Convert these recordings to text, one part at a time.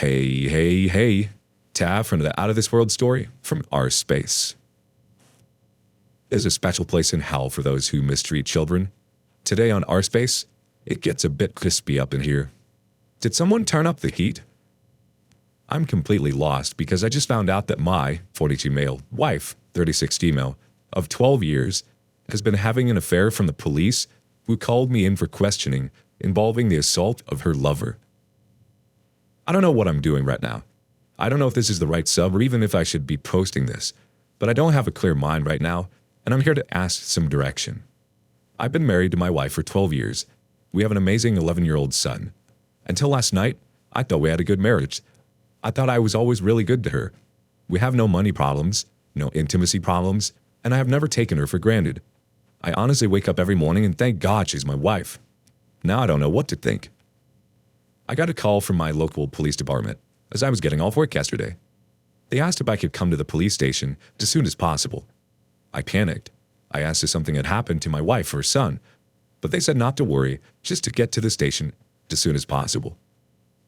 Hey. Tav from the Out of This World story from our space. There's a special place in hell for those who mistreat children. Today on our space, it gets a bit crispy up in here. Did someone turn up the heat? I'm completely lost because I just found out that my 42 male wife, 36 female, of 12 years, has been having an affair from the police who called me in for questioning involving the assault of her lover. I don't know what I'm doing right now. I don't know if this is the right sub or even if I should be posting this, but I don't have a clear mind right now, and I'm here to ask some direction. I've been married to my wife for 12 years. We have an amazing 11-year-old son. Until last night, I thought we had a good marriage. I thought I was always really good to her. We have no money problems, no intimacy problems, and I have never taken her for granted. I honestly wake up every morning and thank God she's my wife. Now I don't know what to think. I got a call from my local police department as I was getting off work yesterday. They asked if I could come to the police station as soon as possible. I panicked. I asked if something had happened to my wife or son, but they said not to worry, just to get to the station as soon as possible.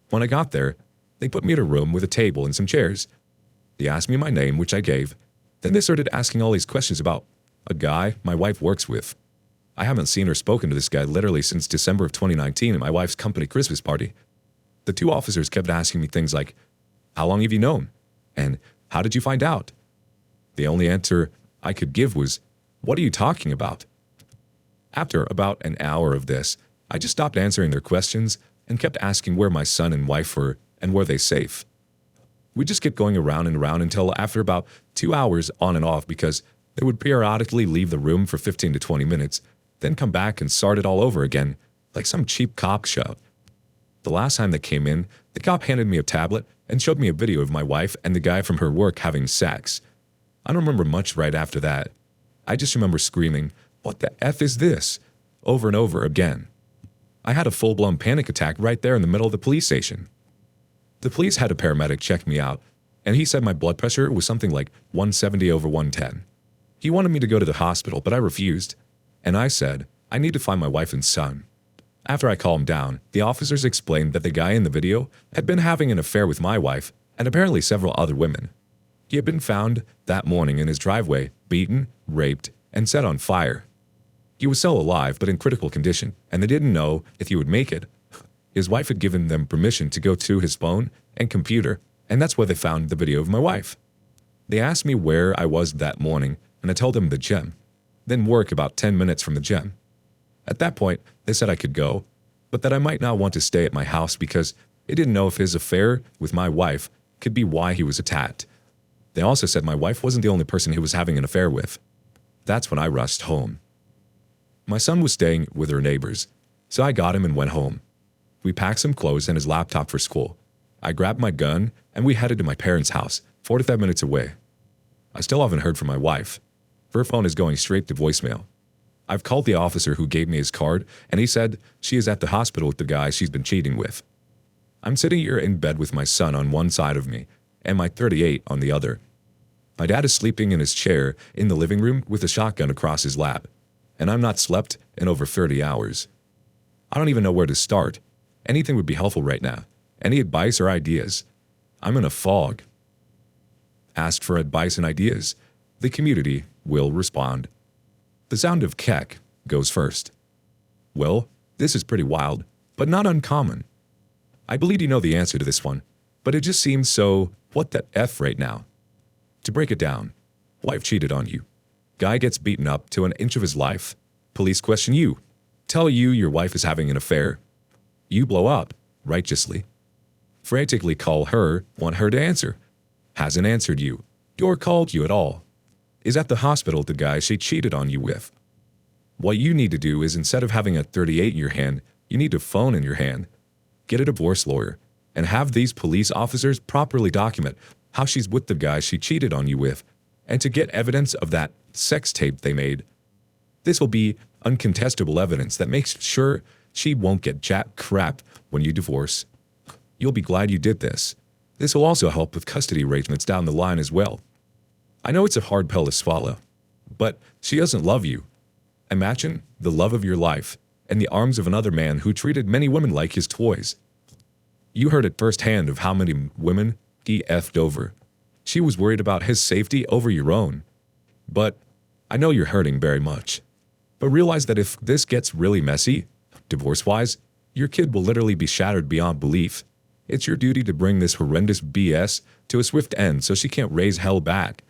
When I got there, they put me in a room with a table and some chairs. They asked me my name, which I gave. Then they started asking all these questions about a guy my wife works with. I haven't seen or spoken to this guy literally since December of 2019 at my wife's company Christmas party. The two officers kept asking me things like, "How long have you known?" and "How did you find out?" The only answer I could give was, "What are you talking about?" After about an hour of this, I just stopped answering their questions and kept asking where my son and wife were and were they safe. We just kept going around and around until after about 2 hours on and off because they would periodically leave the room for 15 to 20 minutes, then come back and start it all over again, like some cheap cop show. The last time they came in, the cop handed me a tablet and showed me a video of my wife and the guy from her work having sex. I don't remember much right after that. I just remember screaming, "What the F is this?" over and over again. I had a full-blown panic attack right there in the middle of the police station. The police had a paramedic check me out, and he said my blood pressure was something like 170 over 110. He wanted me to go to the hospital, but I refused, and I said, I need to find my wife and son. After I calmed down, the officers explained that the guy in the video had been having an affair with my wife and apparently several other women. He had been found that morning in his driveway, beaten, raped, and set on fire. He was still alive but in critical condition, and they didn't know if he would make it. His wife had given them permission to go to his phone and computer, and that's where they found the video of my wife. They asked me where I was that morning, and I told them the gym, then work about 10 minutes from the gym. At that point, they said I could go, but that I might not want to stay at my house because they didn't know if his affair with my wife could be why he was attacked. They also said my wife wasn't the only person he was having an affair with. That's when I rushed home. My son was staying with her neighbors, so I got him and went home. We packed some clothes and his laptop for school. I grabbed my gun and we headed to my parents' house, 45 minutes away. I still haven't heard from my wife. Her phone is going straight to voicemail. I've called the officer who gave me his card, and he said she is at the hospital with the guy she's been cheating with. I'm sitting here in bed with my son on one side of me, and my 38 on the other. My dad is sleeping in his chair in the living room with a shotgun across his lap, and I'm not slept in over 30 hours. I don't even know where to start. Anything would be helpful right now. Any advice or ideas? I'm in a fog. Ask for advice and ideas. The community will respond. The sound of Keck goes first. Well, this is pretty wild, but not uncommon. I believe you know the answer to this one, but it just seems so what the F right now. To break it down, wife cheated on you. Guy gets beaten up to an inch of his life. Police question you. Tell you your wife is having an affair. You blow up, righteously. Frantically call her, want her to answer. Hasn't answered you, or called you at all. Is at the hospital with the guy she cheated on you with. What you need to do is instead of having a 38 in your hand, you need a phone in your hand. Get a divorce lawyer and have these police officers properly document how she's with the guy she cheated on you with and to get evidence of that sex tape they made. This will be uncontestable evidence that makes sure she won't get jack crap when you divorce. You'll be glad you did this. This will also help with custody arrangements down the line as well. I know it's a hard pill to swallow, but she doesn't love you. Imagine the love of your life in the arms of another man who treated many women like his toys. You heard it firsthand of how many women he effed over. She was worried about his safety over your own. But I know you're hurting very much. But realize that if this gets really messy, divorce-wise, your kid will literally be shattered beyond belief. It's your duty to bring this horrendous BS to a swift end so she can't raise hell back.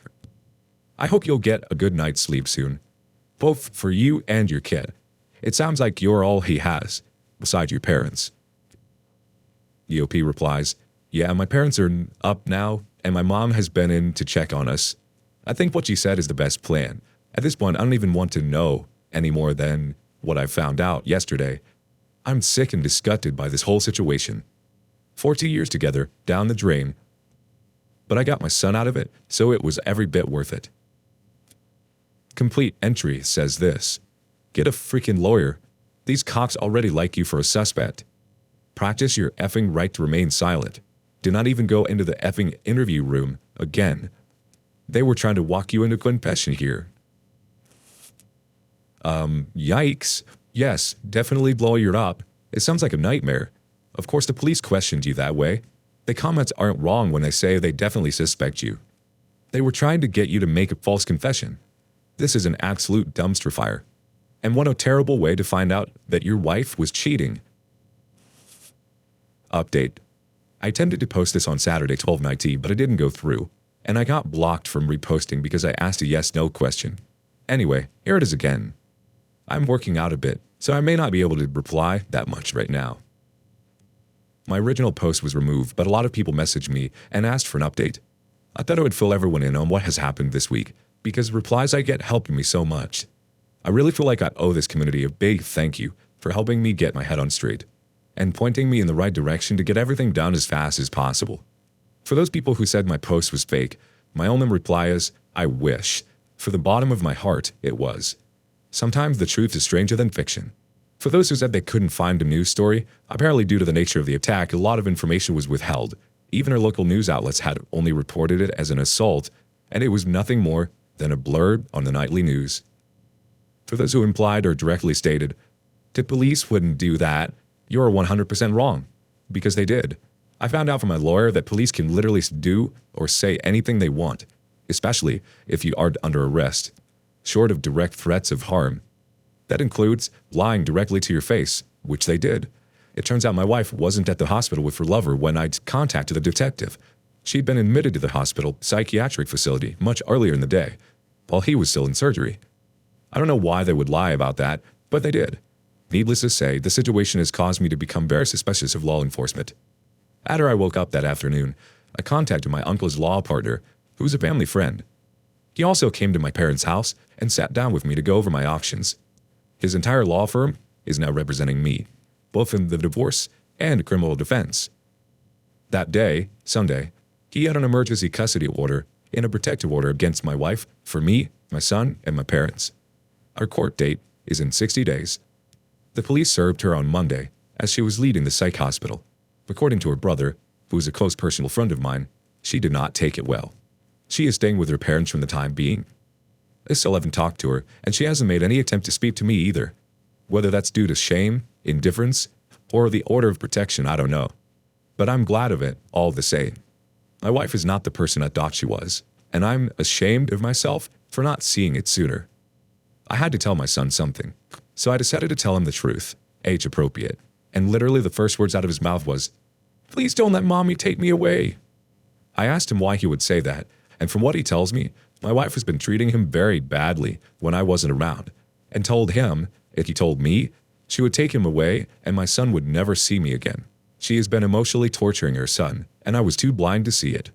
I hope you'll get a good night's sleep soon, both for you and your kid. It sounds like you're all he has, besides your parents. EOP replies, yeah, my parents are up now, and my mom has been in to check on us. I think what she said is the best plan. At this point, I don't even want to know any more than what I found out yesterday. I'm sick and disgusted by this whole situation. 40 years together, down the drain. But I got my son out of it, so it was every bit worth it. Complete entry says this. Get a freaking lawyer. These cops already like you for a suspect. Practice your effing right to remain silent. Do not even go into the effing interview room again. They were trying to walk you into confession here. Yikes. Yes, definitely blow you up. It sounds like a nightmare. Of course the police questioned you that way. The comments aren't wrong when they say they definitely suspect you. They were trying to get you to make a false confession. This is an absolute dumpster fire. And what a terrible way to find out that your wife was cheating. Update. I intended to post this on Saturday 12/19, but it didn't go through, and I got blocked from reposting because I asked a yes/no question. Anyway, here it is again. I'm working out a bit, so I may not be able to reply that much right now. My original post was removed, but a lot of people messaged me and asked for an update. I thought I would fill everyone in on what has happened this week, because replies I get helping me so much. I really feel like I owe this community a big thank you for helping me get my head on straight, and pointing me in the right direction to get everything done as fast as possible. For those people who said my post was fake, my only reply is, I wish. For the bottom of my heart, it was. Sometimes the truth is stranger than fiction. For those who said they couldn't find a news story, apparently due to the nature of the attack, a lot of information was withheld. Even our local news outlets had only reported it as an assault, and it was nothing more than a blurb on the nightly news. For those who implied or directly stated, the police wouldn't do that, you're 100% wrong, because they did. I found out from my lawyer that police can literally do or say anything they want, especially if you are under arrest, short of direct threats of harm. That includes lying directly to your face, which they did. It turns out my wife wasn't at the hospital with her lover when I contacted the detective. She'd been admitted to the hospital psychiatric facility much earlier in the day, while he was still in surgery. I don't know why they would lie about that, but they did. Needless to say, the situation has caused me to become very suspicious of law enforcement. After I woke up that afternoon, I contacted my uncle's law partner, who's a family friend. He also came to my parents' house and sat down with me to go over my options. His entire law firm is now representing me, both in the divorce and criminal defense. That day, Sunday, he had an emergency custody order and a protective order against my wife for me, my son, and my parents. Our court date is in 60 days. The police served her on Monday as she was leaving the psych hospital. According to her brother, who is a close personal friend of mine, she did not take it well. She is staying with her parents for the time being. I still haven't talked to her, and she hasn't made any attempt to speak to me either. Whether that's due to shame, indifference, or the order of protection, I don't know. But I'm glad of it, all the same. My wife is not the person I thought she was, and I'm ashamed of myself for not seeing it sooner. I had to tell my son something, so I decided to tell him the truth, age appropriate, and literally the first words out of his mouth was, "Please don't let mommy take me away." I asked him why he would say that, and from what he tells me, my wife has been treating him very badly when I wasn't around, and told him, if he told me, she would take him away and my son would never see me again. She has been emotionally torturing her son, and I was too blind to see it.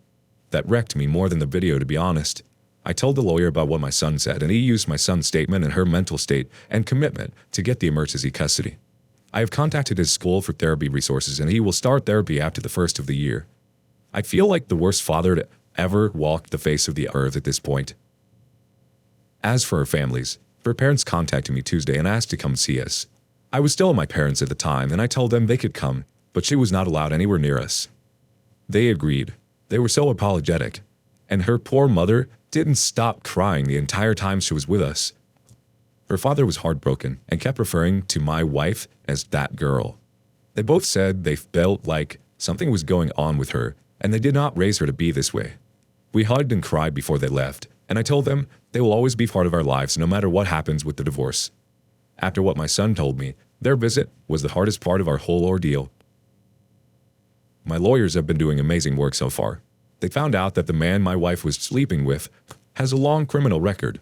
That wrecked me more than the video, to be honest. I told the lawyer about what my son said, and he used my son's statement and her mental state and commitment to get the emergency custody. I have contacted his school for therapy resources, and he will start therapy after the first of the year. I feel like the worst father to ever walk the face of the earth at this point. As for our families, her parents contacted me Tuesday and asked to come see us. I was still at my parents' at the time, and I told them they could come, but she was not allowed anywhere near us. They agreed. They were so apologetic, and her poor mother didn't stop crying the entire time she was with us. Her father was heartbroken and kept referring to my wife as that girl. They both said they felt like Something was going on with her, and they did not raise her to be this way. We hugged and cried before they left, and I told them they will always be part of our lives no matter what happens with the divorce. After what my son told me, their visit was the hardest part of our whole ordeal. My lawyers have been doing amazing work so far. They found out that the man my wife was sleeping with has a long criminal record.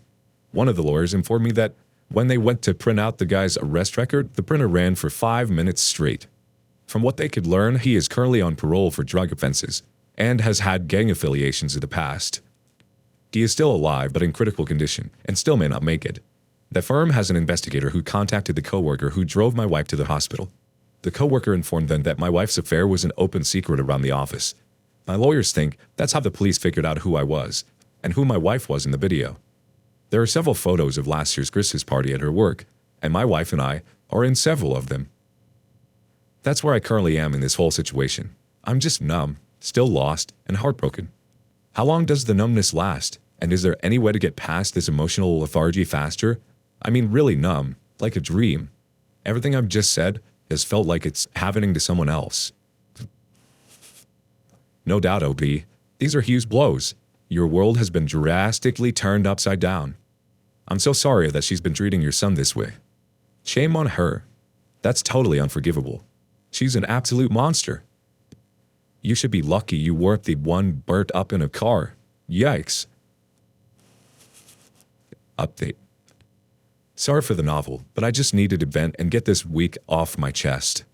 One of the lawyers informed me that when they went to print out the guy's arrest record, the printer ran for 5 minutes straight. From what they could learn, he is currently on parole for drug offenses and has had gang affiliations in the past. He is still alive but in critical condition and still may not make it. The firm has an investigator who contacted the coworker who drove my wife to the hospital. The coworker informed them that my wife's affair was an open secret around the office. My lawyers think that's how the police figured out who I was and who my wife was in the video. There are several photos of last year's Christmas party at her work, and my wife and I are in several of them. That's where I currently am in this whole situation. I'm just numb, still lost, and heartbroken. How long does the numbness last? And is there any way to get past this emotional lethargy faster? I mean, really numb, like a dream. Everything I've just said has felt like it's happening to someone else. No doubt, OB, these are huge blows. Your world has been drastically turned upside down. I'm so sorry that she's been treating your son this way. Shame on her. That's totally unforgivable. She's an absolute monster. You should be lucky you weren't the one burnt up in a car. Yikes. Update. Sorry for the novel, but I just needed to vent and get this week off my chest.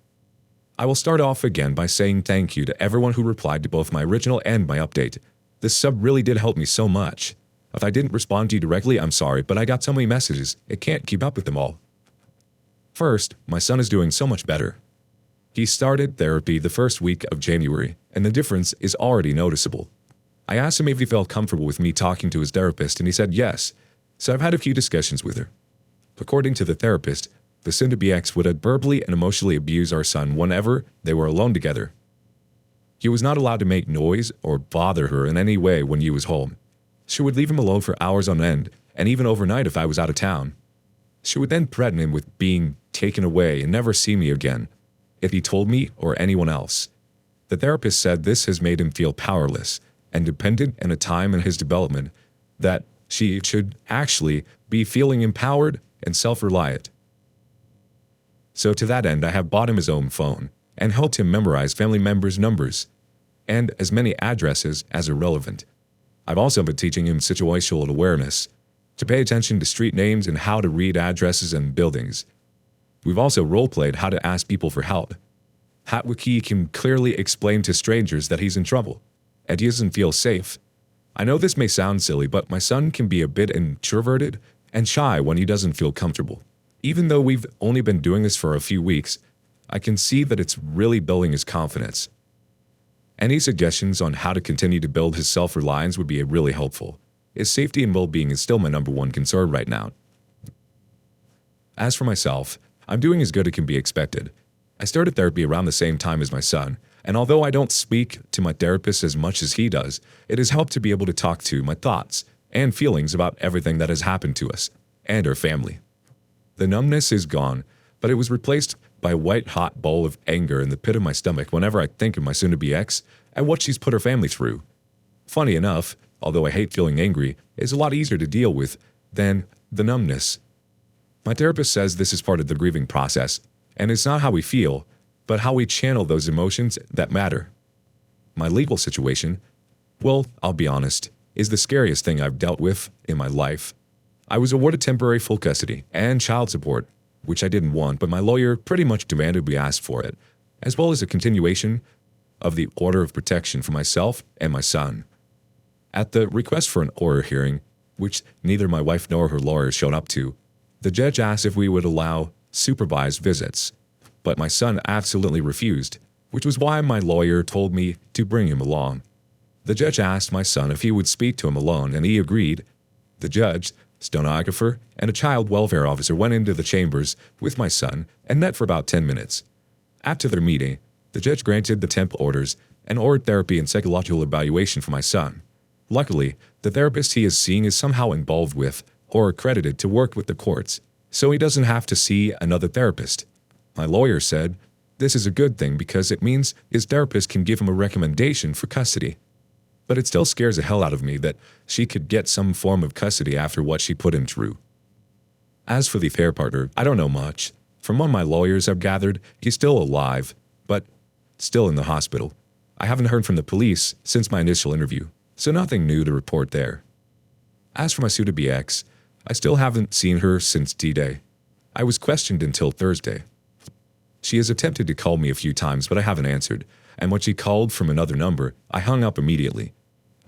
I will start off again by saying thank you to everyone who replied to both my original and my update. This sub really did help me so much. If I didn't respond to you directly, I'm sorry, but I got so many messages, I can't keep up with them all. First, my son is doing so much better. He started therapy the first week of January, and the difference is already noticeable. I asked him if he felt comfortable with me talking to his therapist, and he said yes, so I've had a few discussions with her. According to the therapist, the soon-to-be ex would verbally and emotionally abuse our son whenever they were alone together. He was not allowed to make noise or bother her in any way when he was home. She would leave him alone for hours on end, and even overnight if I was out of town. She would then threaten him with being taken away and never see me again, if he told me or anyone else. The therapist said this has made him feel powerless and dependent in a time in his development that she should actually be feeling empowered and self-reliant. So to that end, I have bought him his own phone and helped him memorize family members' numbers and as many addresses as are relevant. I've also been teaching him situational awareness, to pay attention to street names and how to read addresses and buildings. We've also role-played how to ask people for help. Hatwiki can clearly explain to strangers that he's in trouble, and he doesn't feel safe. I know this may sound silly, but my son can be a bit introverted and shy when he doesn't feel comfortable. Even though we've only been doing this for a few weeks, I can see that it's really building his confidence. Any suggestions on how to continue to build his self-reliance would be really helpful. His safety and well-being is still my number one concern right now. As for myself, I'm doing as good as can be expected. I started therapy around the same time as my son, and although I don't speak to my therapist as much as he does, it has helped to be able to talk to my thoughts and feelings about everything that has happened to us and our family. The numbness is gone, but it was replaced by a white-hot bowl of anger in the pit of my stomach whenever I think of my soon-to-be ex and what she's put her family through. Funny enough, although I hate feeling angry, it's a lot easier to deal with than the numbness. My therapist says this is part of the grieving process, and it's not how we feel, but how we channel those emotions that matter. My legal situation, well, I'll be honest, is the scariest thing I've dealt with in my life. I was awarded temporary full custody and child support, which I didn't want, but my lawyer pretty much demanded we ask for it, as well as a continuation of the order of protection for myself and my son. At the request for an order hearing, which neither my wife nor her lawyer showed up to, the judge asked if we would allow supervised visits, but my son absolutely refused, which was why my lawyer told me to bring him along. The judge asked my son if he would speak to him alone, and he agreed. The judge, stenographer, and a child welfare officer went into the chambers with my son and met for about 10 minutes. After their meeting, the judge granted the temp orders and ordered therapy and psychological evaluation for my son. Luckily, the therapist he is seeing is somehow involved with or accredited to work with the courts, so he doesn't have to see another therapist. My lawyer said, This is a good thing because it means his therapist can give him a recommendation for custody. But it still scares the hell out of me that she could get some form of custody after what she put him through. As for the affair partner, I don't know much. From what my lawyers have gathered, he's still alive, but still in the hospital. I haven't heard from the police since my initial interview, so nothing new to report there. As for my soon-to-be ex, I still haven't seen her since D-Day. I was questioned until Thursday. She has attempted to call me a few times, but I haven't answered, and when she called from another number, I hung up immediately.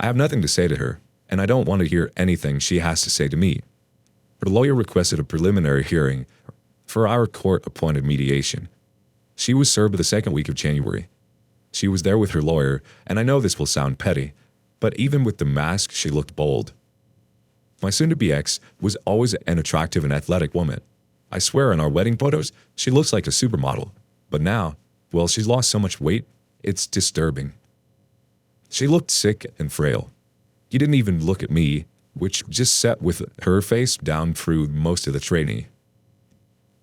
I have nothing to say to her, and I don't want to hear anything she has to say to me. Her lawyer requested a preliminary hearing for our court-appointed mediation. She was served the second week of January. She was there with her lawyer, and I know this will sound petty, but even with the mask, she looked bold. My soon-to-be ex was always an attractive and athletic woman. I swear in our wedding photos, she looks like a supermodel. But now, well, she's lost so much weight, it's disturbing. She looked sick and frail. He didn't even look at me, which just sat with her face down through most of the training.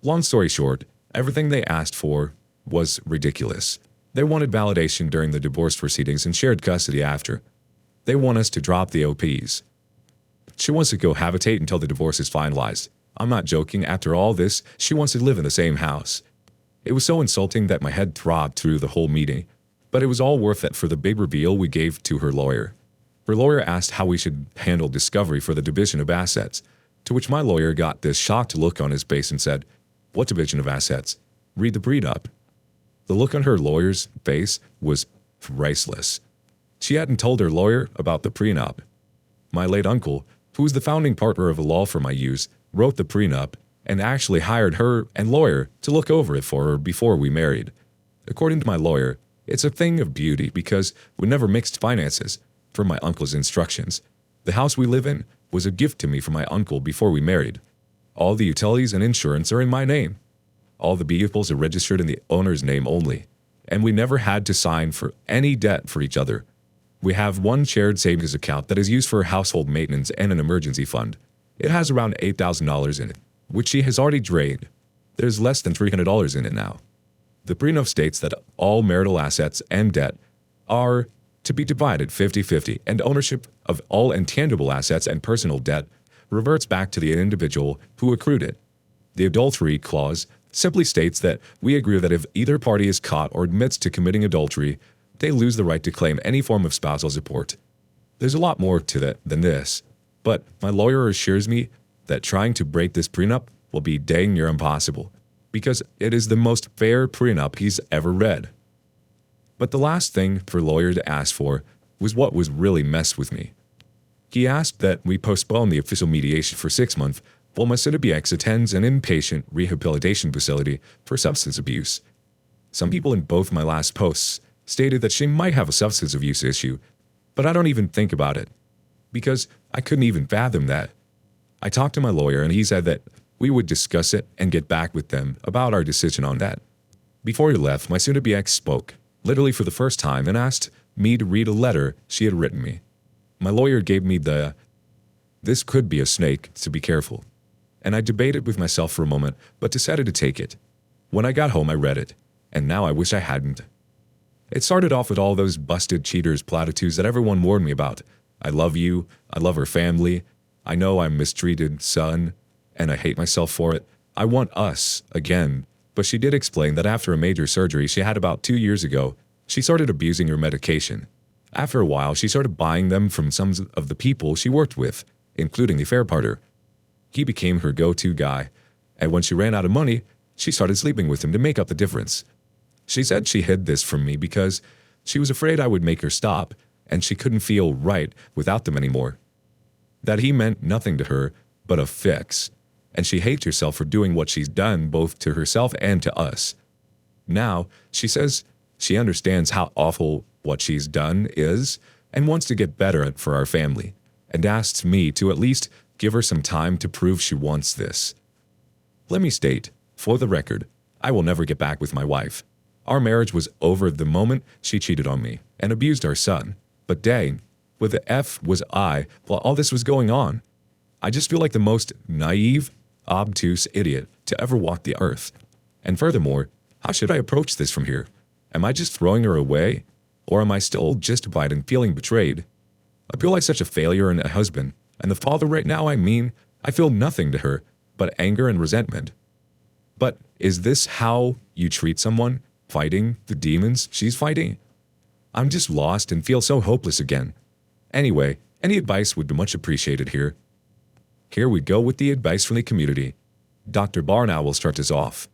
Long story short, everything they asked for was ridiculous. They wanted validation during the divorce proceedings and shared custody after. They want us to drop the OPs. She wants to cohabitate until the divorce is finalized. I'm not joking, after all this, she wants to live in the same house. It was so insulting that my head throbbed through the whole meeting, but it was all worth it for the big reveal we gave to her lawyer. Her lawyer asked how we should handle discovery for the division of assets, to which my lawyer got this shocked look on his face and said, "What division of assets? Read the prenup." The look on her lawyer's face was priceless. She hadn't told her lawyer about the prenup. My late uncle, who was the founding partner of a law firm I use, wrote the prenup and actually hired her and lawyer to look over it for her before we married. According to my lawyer, it's a thing of beauty because we never mixed finances, per my uncle's instructions. The house we live in was a gift to me from my uncle before we married. All the utilities and insurance are in my name. All the vehicles are registered in the owner's name only, and we never had to sign for any debt for each other. We have one shared savings account that is used for household maintenance and an emergency fund. It has around $8,000 in it, which she has already drained. There's less than $300 in it now. The prenup states that all marital assets and debt are to be divided 50-50, and ownership of all intangible assets and personal debt reverts back to the individual who accrued it. The adultery clause simply states that we agree that if either party is caught or admits to committing adultery, they lose the right to claim any form of spousal support. There's a lot more to that than this, but my lawyer assures me that trying to break this prenup will be dang near impossible, because it is the most fair prenup he's ever read. But the last thing for lawyer to ask for was what was really messed with me. He asked that we postpone the official mediation for 6 months while my soon-to-be ex attends an inpatient rehabilitation facility for substance abuse. Some people in both my last posts stated that she might have a substance abuse issue, but I don't even think about it, because I couldn't even fathom that. I talked to my lawyer and he said that we would discuss it and get back with them about our decision on that. Before he left, my soon-to-be ex spoke, literally for the first time, and asked me to read a letter she had written me. My lawyer gave me the "this could be a snake, so be careful," and I debated with myself for a moment, but decided to take it. When I got home, I read it, and now I wish I hadn't. It started off with all those busted cheaters platitudes that everyone warned me about. I love you, I love her family, I know I'm mistreated, son, and I hate myself for it. I want us, again. But she did explain that after a major surgery she had about 2 years ago, she started abusing her medication. After a while, she started buying them from some of the people she worked with, including the affair partner. He became her go-to guy, and when she ran out of money, she started sleeping with him to make up the difference. She said she hid this from me because she was afraid I would make her stop, and she couldn't feel right without them anymore. That he meant nothing to her but a fix, and she hates herself for doing what she's done both to herself and to us. Now, she says she understands how awful what she's done is and wants to get better at for our family, and asks me to at least give her some time to prove she wants this. Let me state, for the record, I will never get back with my wife. Our marriage was over the moment she cheated on me and abused our son. But dang, with the F was I while all this was going on. I just feel like the most naive, obtuse idiot to ever walk the earth. And furthermore, How should I approach this from here? Am I just throwing her away? Or am I still justified in feeling betrayed? I feel like such a failure and a husband, and the father right now. I feel nothing to her but anger and resentment. But is this how you treat someone fighting the demons she's fighting? I'm just lost and feel so hopeless again. Anyway, any advice would be much appreciated here. Here we go with the advice from the community. Dr. Barnow will start us off.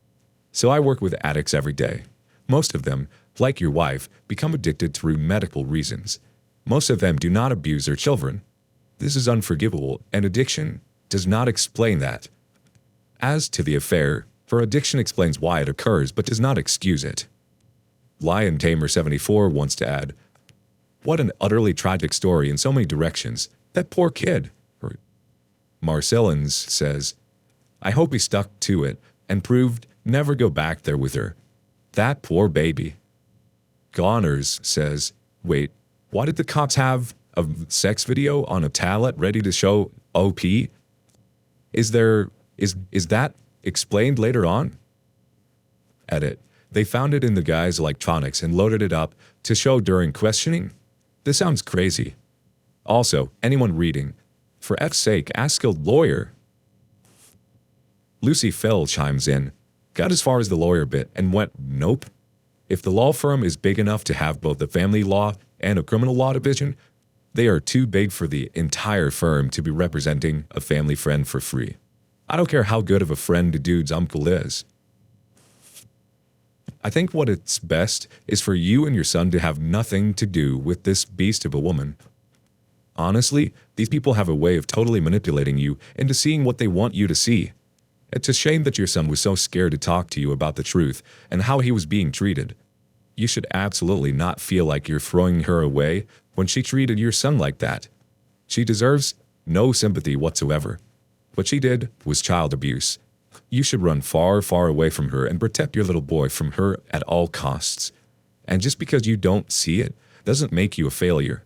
So I work with addicts every day. Most of them, like your wife, become addicted through medical reasons. Most of them do not abuse their children. This is unforgivable, and addiction does not explain that. As to the affair, for addiction explains why it occurs but does not excuse it. Lion Tamer 74 wants to add, what an utterly tragic story in so many directions. That poor kid. Marcellins says, I hope he stuck to it and proved never go back there with her. That poor baby. Goners says, wait, why did the cops have a sex video on a tablet ready to show OP? Is that explained later on? Edit. They found it in the guy's electronics and loaded it up to show during questioning? This sounds crazy. Also, anyone reading, for F's sake, ask a lawyer. Lucy Fell chimes in, got as far as the lawyer bit and went, nope. If the law firm is big enough to have both a family law and a criminal law division, they are too big for the entire firm to be representing a family friend for free. I don't care how good of a friend the dude's uncle is. I think what it's best is for you and your son to have nothing to do with this beast of a woman. Honestly, these people have a way of totally manipulating you into seeing what they want you to see. It's a shame that your son was so scared to talk to you about the truth and how he was being treated. You should absolutely not feel like you're throwing her away when she treated your son like that. She deserves no sympathy whatsoever. What she did was child abuse. You should run far, far away from her and protect your little boy from her at all costs. And just because you don't see it doesn't make you a failure.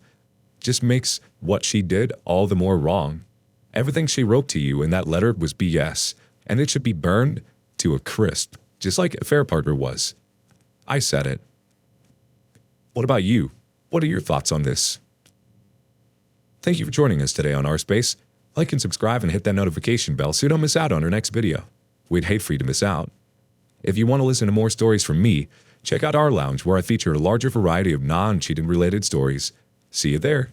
Just makes what she did all the more wrong. Everything she wrote to you in that letter was BS, and it should be burned to a crisp, just like a fair partner was. I said it. What about you? What are your thoughts on this? Thank you for joining us today on Our Space. Like and subscribe and hit that notification bell so you don't miss out on our next video. We'd hate for you to miss out. If you want to listen to more stories from me, check out our lounge where I feature a larger variety of non-cheating related stories. See you there.